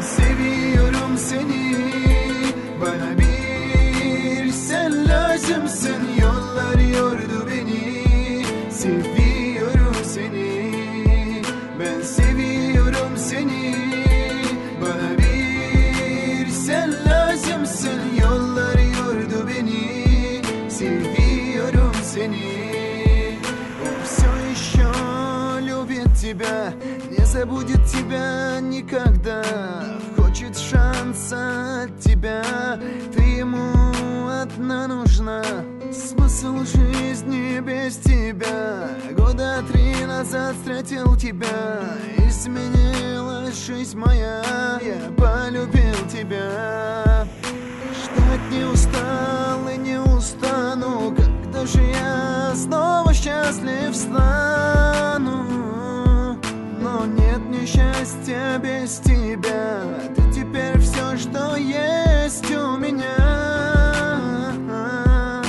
Seviyorum seni, bana bir sen lazımsın. Yollar yordu beni, seviyorum seni. Ben seviyorum seni, bana bir sen lazımsın. Yollar yordu beni, seviyorum seni. Он все еще любит тебя, не забудет тебя никогда. Хочет шанса от тебя, ты ему одна нужна. Смысл жизни без тебя. Года 3 назад встретил тебя, изменилась жизнь моя. Я полюбил тебя. Ждать не устал и не устану. Когда же я снова счастлив стану? Но нет несчастья без тебя. Ты теперь все, что есть у меня. Я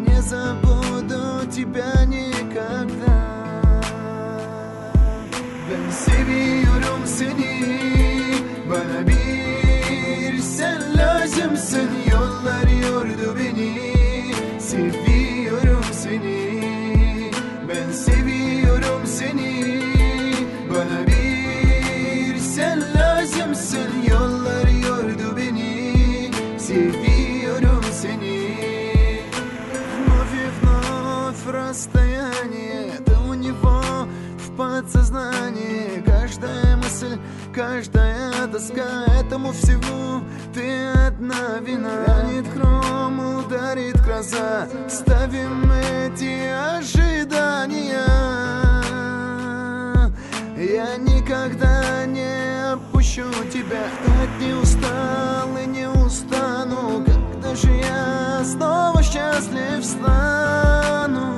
не забуду тебя никогда. Ben seviyorum seni, bana bir sen lazımsın. Yollar yordu beni, seviyorum seni. Ben seviyorum seni, bana bir sen lazımsın. Yollar yordu beni, seviyorum seni. Вновь и вновь расстояние, это у него в подсознании. Каждая мысль, каждая тоска, этому всему ты одна вина. Ранит хром, ударит гроза, ставим эти ожидания. Я никогда не отпущу тебя. Ждать не устал и не устану. Когда же я снова счастлив стану?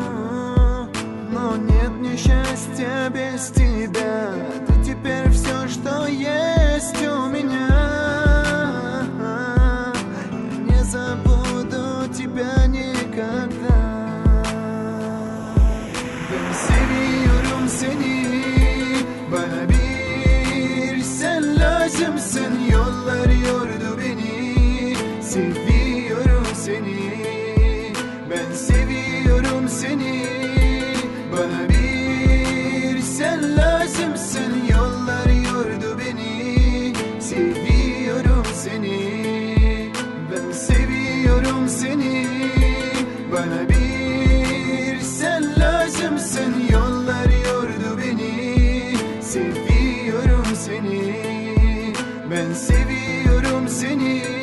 Но нет несчастья без тебя. Ты теперь все, что есть у меня. Я не забуду тебя никогда. Ben seviyorum seni, bana bir sen lazımsın. Yollar yordu beni, seviyorum seni. Ben seviyorum seni, bana bir sen lazımsın. Yollar yordu beni, seviyorum seni. Ben seviyorum seni, bana bir sen lazımsın. Yollar yordu beni, seviyorum seni. Ben seviyorum seni.